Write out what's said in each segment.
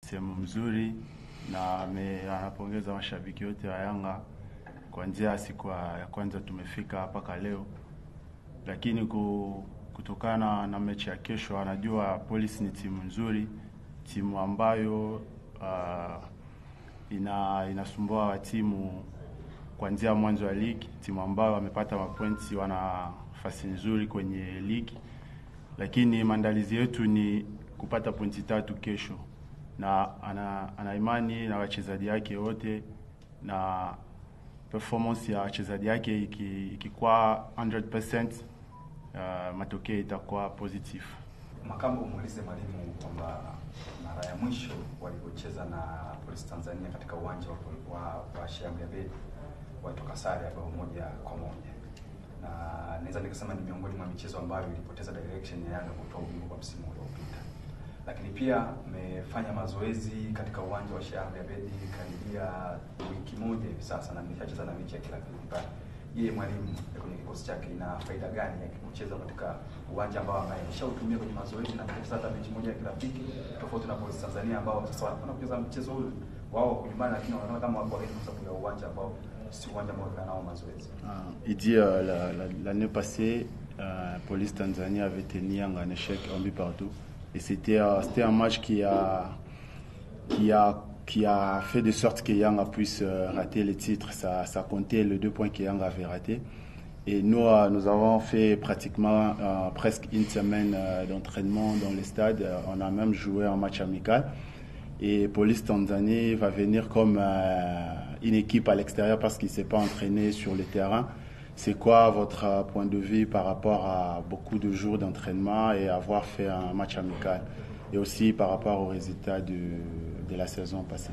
sehemu mzuri na anapongeza mashabiki wote wa Yanga kuanzia siku ya kwanza tumefika mpaka leo. Lakini kutokana na mechi ya kesho, anajua Police ni timu nzuri, timu ambayo inasumbua timu kuanzia mwanzo wa ligi, timu ambayo wamepata mapointi, wana nafasi nzuri kwenye ligi. Lakini maandalizi yetu ni kupata pointi 3 kesho, na ana imani na wachezaji wake wote, na performance ya wachezaji wake ikikuwa 100%, matokeo itakuwa positive. Makambo, muulize mwalimu kwamba mara ya mwisho walipocheza na Police Tanzania katika uwanja wa Sheikh Amri Abeid walitoka sare ya 1-1, na naweza nikasema ni miongoni mwa michezo ambayo ilipoteza direction ya Yanga kutoa ubingwa kwa msimu uliopita. Lakini pia mmefanya mazoezi katika uwanja wa Sheikh Amri Abeid karibia wiki moja hivi sasa, na mmeshacheza na mechi ya kirafiki. Yeye mwalimu kwenye kikosi chake ina faida gani ya kucheza katika uwanja ambao ameshautumia kwenye mazoezi na kucheza hata mechi moja ya kirafiki, tofauti na Police Tanzania ambao sasa wanakwenda kucheza mchezo huu wao kwa nyumbani, lakini wanaona kama wako kwa sababu ya uwanja ambao si uwanja ambao wanao mazoezi. Il dit l'année passée, Police Tanzania avait tenu un échec en but partout, et c'était un match qui a fait de sorte que Yanga puisse rater le titre. Ça comptait les 2 points que Yanga avait ratés. Et nous avons fait pratiquement presque une semaine d'entraînement dans le stade. On a même joué un match amical. Et Police Tanzanie va venir comme une équipe à l'extérieur parce qu'il ne s'est pas entraîné sur le terrain. C'est quoi votre point de vue par rapport à beaucoup de jours d'entraînement et avoir fait un match amical, et aussi par rapport aux résultats de la saison passée?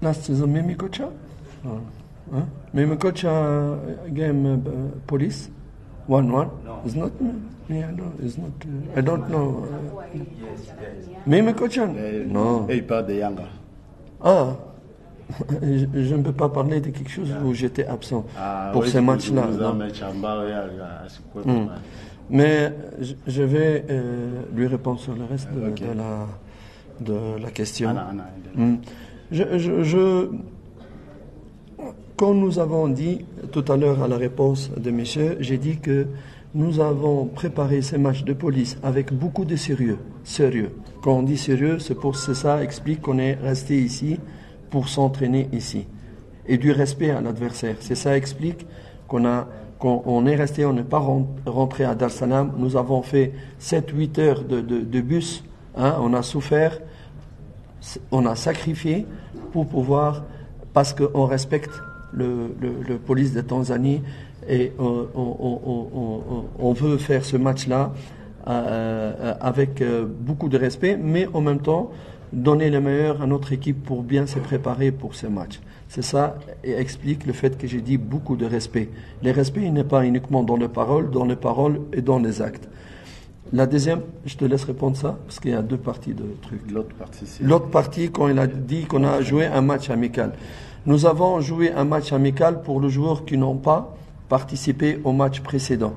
Last season, Mimi Kocha? Mimi Kocha game Police 1-1. No. It's not. Yeah, no, it's not. I don't know. Yes. Mimi Kocha? No. Et il parle de Yanga. Ah. Je ne peux pas parler de quelque chose où j'étais absent pour ces matchs-là. Mais je vais lui répondre sur le reste de la question. Comme nous avons dit tout à l'heure à la réponse de monsieur, j'ai dit que nous avons préparé ces matchs de Police avec beaucoup de sérieux. Quand on dit sérieux, c'est ça explique qu'on est resté ici pour s'entraîner ici, et du respect à l'adversaire. C'est ça explique qu'on est resté, on n'est pas rentré à Dar es Salaam. Nous avons fait 7-8 heures de bus, on a souffert, on a sacrifié pour pouvoir, parce qu'on respecte le Police de Tanzanie, et on veut faire ce match-là avec beaucoup de respect, mais en même temps donner le meilleur à notre équipe pour bien se préparer pour ce match. C'est ça, et explique le fait que j'ai dit beaucoup de respect. Le respect, il n'est pas uniquement dans les paroles et dans les actes. La deuxième, je te laisse répondre ça, parce qu'il y a 2 parties de trucs. L'autre partie, quand il a dit qu'on a joué un match amical. Nous avons joué un match amical pour les joueurs qui n'ont pas participé au match précédent.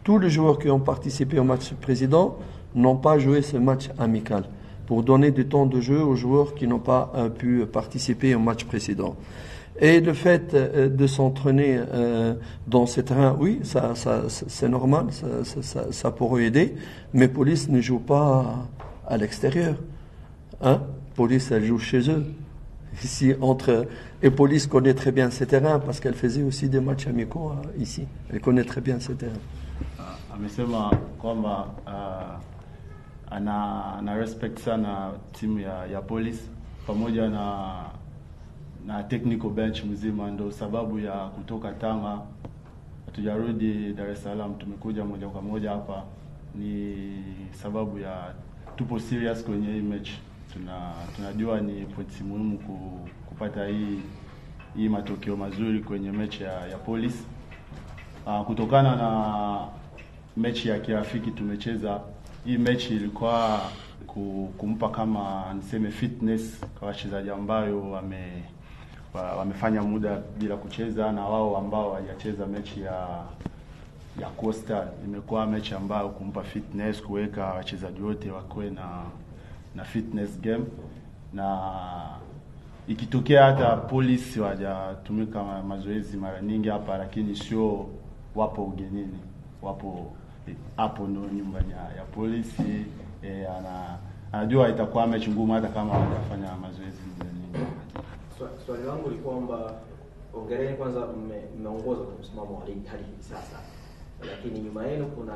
Tous les joueurs qui ont participé au match précédent n'ont pas joué ce match amical, pour donner du temps de jeu aux joueurs qui n'ont pas pu participer au match précédent. Et le fait de s'entraîner dans ces terrains, oui, ça c'est normal, ça pourrait aider, mais Police ne joue pas à l'extérieur. Police, elle joue chez eux. Ici, et Police connaît très bien ces terrains parce qu'elle faisait aussi des matchs amicaux ici. Elle connaît très bien ces terrains. Amesema kwamba ana respect sana timu ya Police pamoja na technical bench mzima. Ndio sababu ya kutoka Tanga hatujarudi Dar es Salaam, tumekuja moja kwa moja hapa. Ni sababu ya tupo serious kwenye hii match. Tunajua ni pointi muhimu kupata hii matokeo mazuri kwenye mechi ya Police. Kutokana na mechi ya kirafiki tumecheza, hii mechi ilikuwa kumpa kama niseme fitness kwa wachezaji ambao wamefanya muda bila kucheza, na wao ambao hawajacheza mechi ya Coastal. Imekuwa mechi ambayo kumpa fitness, kuweka wachezaji wote wakoe na fitness game, na ikitokea hata polisi wajatumika mazoezi mara nyingi hapa, lakini sio wapo ugenini, wapo hapo ndo nyumbani ya polisi. Anajua itakuwa mechi ngumu hata kama hawajafanya mazoezi nyingi. Swali langu ni kwamba ongereni kwanza, mmeongoza kwa msimamo hadi hivi sasa, lakini nyuma yenu kuna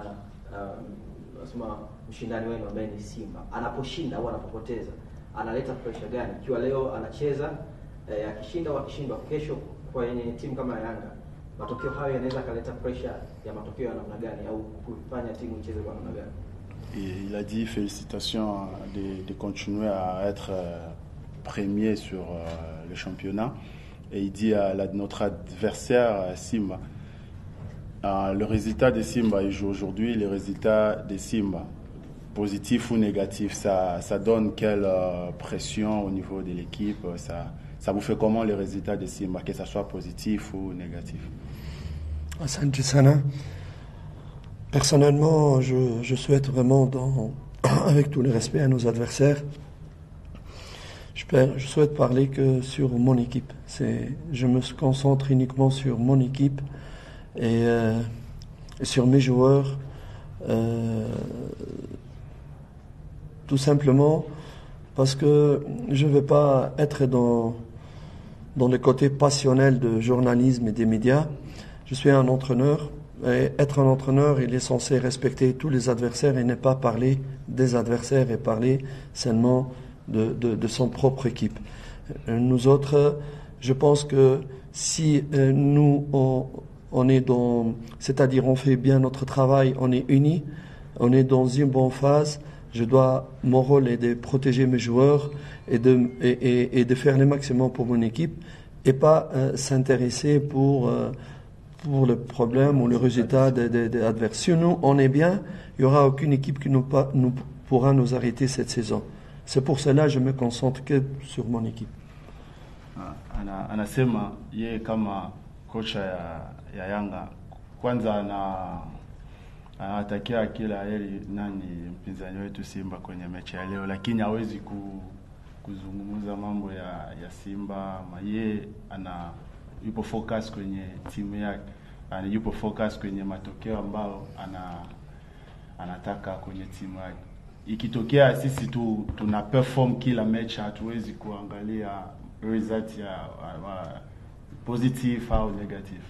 nasema mshindani wenu ambaye ni Simba. Anaposhinda au anapopoteza analeta pressure gani? Ikiwa leo anacheza akishinda au akishindwa, kesho kwa yenye timu kama Yanga, matokeo hayo yanaweza kaleta pressure ya matokeo ya namna gani au kufanya timu icheze kwa namna gani? Il a dit félicitations de continuer à être premier sur le championnat, et il dit à notre adversaire Simba, le résultat de Simba, il joue aujourd'hui, les résultats de Simba, positif ou négatif, ça donne quelle pression au niveau de l'équipe, ça vous fait comment les résultats de Simba, que ça soit positif ou négatif? Asante sana. Personnellement, je souhaite vraiment, avec tout le respect à nos adversaires, je souhaite parler que sur mon équipe. Je me concentre uniquement sur mon équipe et sur mes joueurs. Tout simplement parce que je ne veux pas être dans le côté passionnel de journalisme et des médias. Je suis un entraîneur. Et être un entraîneur, il est censé respecter tous les adversaires et ne pas parler des adversaires et parler seulement de son propre équipe. Nous autres, je pense que si nous, on est c'est-à-dire on fait bien notre travail, on est unis, on est dans une bonne phase, mon rôle est de protéger mes joueurs et de faire le maximum pour mon équipe et pas s'intéresser pour le problème ou le résultat des adversaires. Si nous, on est bien, il n'y aura aucune équipe qui pourra nous arrêter cette saison. C'est pour cela que je me concentre que sur mon équipe. Anasema yeye kama kocha ya Yanga, kwanza anatakia kila heri mpinzani wetu Simba kwenye mechi ya leo, lakini hawezi kuzungumza mambo ya Simba. Yeye yupo focus kwenye timu yake, yupo focus kwenye matokeo ambao anataka kwenye timu yake. Ikitokea sisi tuna perform kila mechi, hatuwezi kuangalia result ya positive au negative.